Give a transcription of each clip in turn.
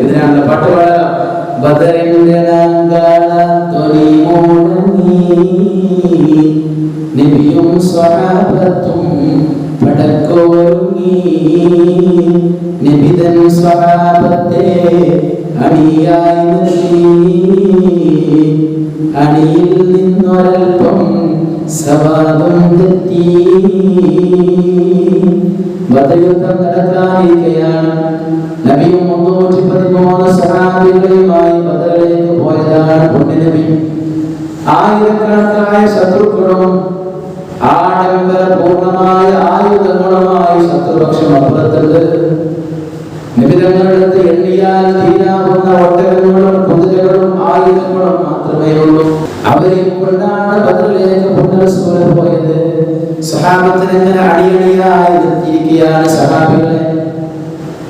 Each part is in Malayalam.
ഇതിനാണ് പാട്ട് പാടാം. ബദറിന്റെ നാങ്കാളത്തൊലി മോണി നബിയും സ്വഹാബത്തും പടക്കോരുങ്ങി നബിതൻ സ്വഹാബത്തെ അണിയായി നിർത്തി അണിയിൽ നിന്നൊരൽപ്പം സവാദം തെറ്റി. ബദർ യുദ്ധം നടക്കാനിരിക്കുകയാണ്. നബിയും 313 സഹാബികളുമായി ബദറിലേക്ക് പോയതാണ് പുണ്യനബി. ആയിരക്കണക്കായ ശത്രുക്കളും ആഡംബരപൂർണമായ ആയുധങ്ങളുമായി ശത്രുപക്ഷം അപ്പുറത്തുണ്ട്. നിബിധങ്ങളുടെ എണ്ണിയാൽ തീരാവുന്ന ഒട്ടകങ്ങളും കുതിരകളും ആയുധങ്ങളും മാത്രമേ ഉള്ളൂ. അവരെ കൊണ്ടാണ് ബദറിലേക്ക് പുണ്യറസൂൽ പോയത്. സഹാബത്തിന് ഇങ്ങനെ അണിയണിയായി നിർത്തിയിരിക്കുകയാണ്. സഹാബികളെ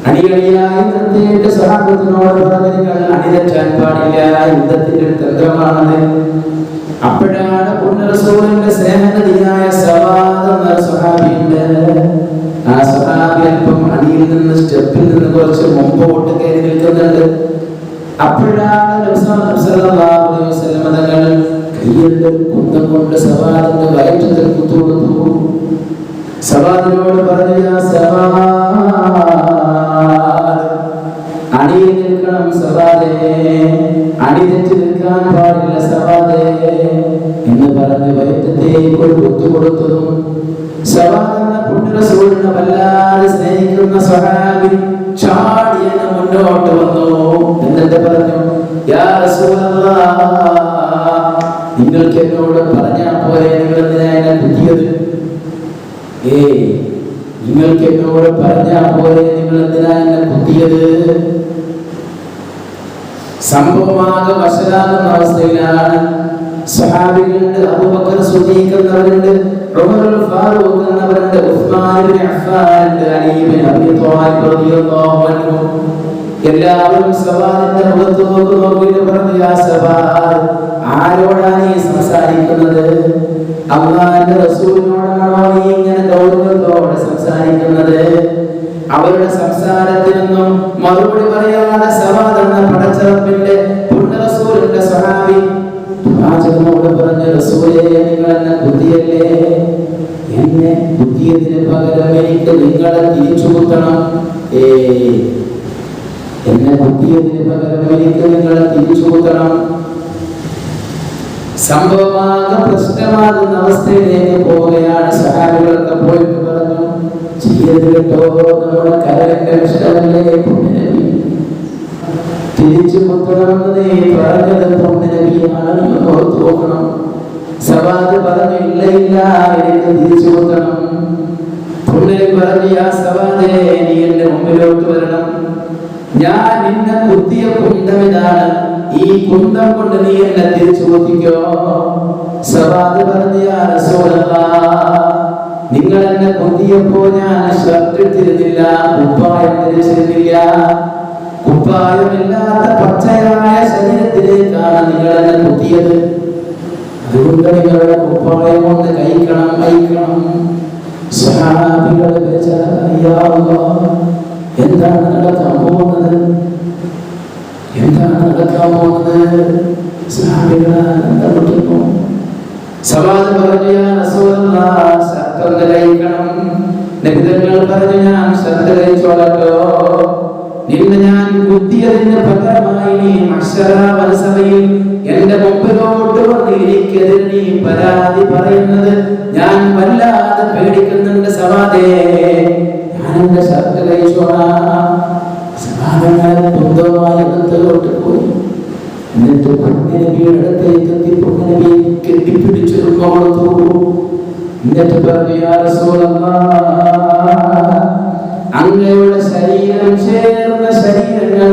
അണിയണിയായി നിർത്തിയിട്ട് സഹാബത്തിനോട് പറഞ്ഞു, നിങ്ങൾ അണിതെറ്റാൻ പാടില്ല, യുദ്ധത്തിന്റെ തന്ത്രമാണത്. അപ്പോഴാണ് പുണ്യറസൂലിന്റെ സ്നേഹനദിയായ സവാദ് എന്ന സഹാബിയുണ്ട്. ആ സഹാബി അല്പം അടിയിൽ നിന്ന് സ്റ്റെപ്പിൽ നിന്ന് കുറച്ച് മുമ്പോട്ട് കയറി നിൽക്കുന്നുണ്ട്. അപ്പോഴാണ് തങ്ങൾ കയ്യിന്റെ കുന്തം കൊണ്ട് സവാദിന്റെ വയറ്റത്തിൽ കുത്തുകൊടുത്തു. സവാദിനോട് പറഞ്ഞു, അണിയിൽ നിൽക്കണം സവാദേ, അണി തെറ്റി നിൽക്കാൻ പാടില്ല സവാദേ എന്ന് പറഞ്ഞ് വയറ്റത്തേക്ക് ഒരു കുത്തു കൊടുത്തതും സവാദെന്ന പുണ്യറസൂലിനെ വല്ലാതെ സ്നേഹിക്കുന്ന സഹാബി ചാടി എന്ന് മുന്നോട്ട് വന്നു. എന്നിട്ട് പറഞ്ഞു, യാ റസൂലല്ലാഹ്, നിങ്ങൾക്ക് എന്നോട് പറഞ്ഞാ പോലെ നിങ്ങൾ എന്തിനാ എന്നെ കുത്തിയത്? നിങ്ങൾക്ക് എന്നോട് പറഞ്ഞാ പോലെ നിങ്ങൾ എന്തിനാ എന്നെ കുത്തിയത്? സംഭവമാകെ വശലാകുന്ന അവസ്ഥയിലാണ്. സഹാബികളുണ്ട്, അബൂബക്കർ സിദ്ദീഖ് എന്നവരുണ്ട്, ഉമർ ഫാറൂഖ് എന്നവരുണ്ട്, ഉസ്മാൻ ഇബ്നു അഫ്ഫാൻ ഉണ്ട്, അലി ഇബ്നു അബീ ത്വാലിബ് റളിയല്ലാഹു അൻഹു. എല്ലാവരും സവാദിന്റെ മുഖത്ത് നോക്കിയിട്ട് പറഞ്ഞു, യാ സവാദ്, ആരോടാണ് നീ സംസാരിക്കുന്നത്? അല്ലാഹുവിന്റെ റസൂലിനോടാണോ നീ ഇങ്ങനെ ഗൗരവത്തോടെ സംസാരിക്കുന്നത്? അവരുടെ സംസാരത്തിനൊന്നും മറുപടി പറയാതെ സവാദ് എന്ന പടച്ചറപ്പിന്റെ പുണ്യറസൂലിന്റെ സഹാബി പ്രവാചകനോട് പറഞ്ഞു, റസൂലേ, നിങ്ങൾ എന്നെ കുത്തിയല്ലേ? എന്നെ കുത്തിയതിന് പകരം എനിക്ക് നിങ്ങളെ തിരിച്ചു കുത്തണം. എന്നെ കുത്തിയതിന് പകരം എനിക്ക് നിങ്ങളെ തിരിച്ചു കുത്തണം. സംഭവമാകെ പ്രശ്നമാകുന്ന അവസ്ഥയിലേക്ക് പോവുകയാണ്. സഹാബികളൊക്കെ പോയിട്ട് പറഞ്ഞു, ചെയ്യരുത് കേട്ടോ, നമ്മുടെ കരളിന്റെ ഇഷ്ടമല്ലേ പുണ്യനബി, തിരിച്ചു കുത്തണമെന്ന് നീ പറഞ്ഞത് പുണ്യനബിയാണെന്ന് ഓർത്തു നോക്കണം. സവാദ് പറഞ്ഞു, ഇല്ല ഇല്ല, എനിക്ക് തിരിച്ചു കുത്തണം. പുണ്യനബി പറഞ്ഞു, യാ സവാദേ, നീ എന്റെ മുമ്പിലോട്ട് വരണം. ഞാൻ നിന്നെ കുത്തിയ കുന്തം ഇതാണ്, ഈ കുന്തം കൊണ്ട് നീ എന്നെ തിരിച്ചു കുത്തിക്കോ. സവാദ് പറഞ്ഞു, യാ റസൂലല്ലാഹ്, നിങ്ങൾ എന്നെ കുത്തിയപ്പോ ഞാൻ ഷർട്ട് ഇട്ടിരുന്നില്ല, കുപ്പായം ധരിച്ചിരുന്നില്ല. കുപ്പായമില്ലാത്ത പച്ചയായ ശരീരത്തിലേക്കാണ് നിങ്ങൾ എന്നെ കുത്തിയത്. അതുകൊണ്ട് നിങ്ങളുടെ കുപ്പായം കൊണ്ട് കഴിക്കണം, അയക്കണം. സഹാബികൾ എന്താണ് നടക്കാൻ പോകുന്നത്? എന്താണ് നടക്കാൻ പോകുന്നത്? സഹാബികളെന്നു സവാദ് പറഞ്ഞു, യാ റസൂലല്ലാഹ്, ഷർട്ട് കഴിക്കണം. നബിതങ്ങൾ പറഞ്ഞു, ഞാൻ ഷർട്ട് കഴിച്ചോളട്ടോ. നിന്നെ ഞാൻ കുത്തിയതിന് പകരമായി നീ മഹ്ശറയിൽ എന്റെ മുമ്പിലോട്ട് വന്ന് എനിക്കെതിരെ നീ പരാതി പറയുന്നത് ഞാൻ വല്ലാതെ പേടിക്കുന്നുണ്ട് സവാദേ. ഞാൻ എന്റെ ഷർട്ട് കഴിച്ചോളാം. സവാദങ്ങളെ കുന്തമായി അകത്തോട്ട് പോയി. എന്നിട്ട് പുണ്യനബിയുടെ അടുത്തേക്ക് എത്തി പുണ്യനബിയെ കെട്ടിപ്പിടിച്ചു കൊടുത്തു. എന്നിട്ട് പറഞ്ഞു, യാ റസൂലല്ലാഹ്, അങ്ങയുടെ ശരീരം ചേർന്ന ശരീരങ്ങൾ,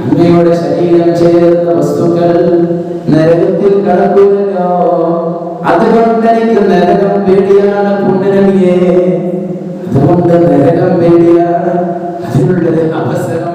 അങ്ങയുടെ ശരീരം ചേർന്ന വസ്തുക്കൾ നരകത്തിൽ കടക്കുമല്ലോ. അതുകൊണ്ട് എനിക്ക് നരകം പേടിയാണ് പുണ്യനബിയെ. അതുകൊണ്ട് നരകം പേടിയാണ്. അതിനുള്ളൊരു അവസരം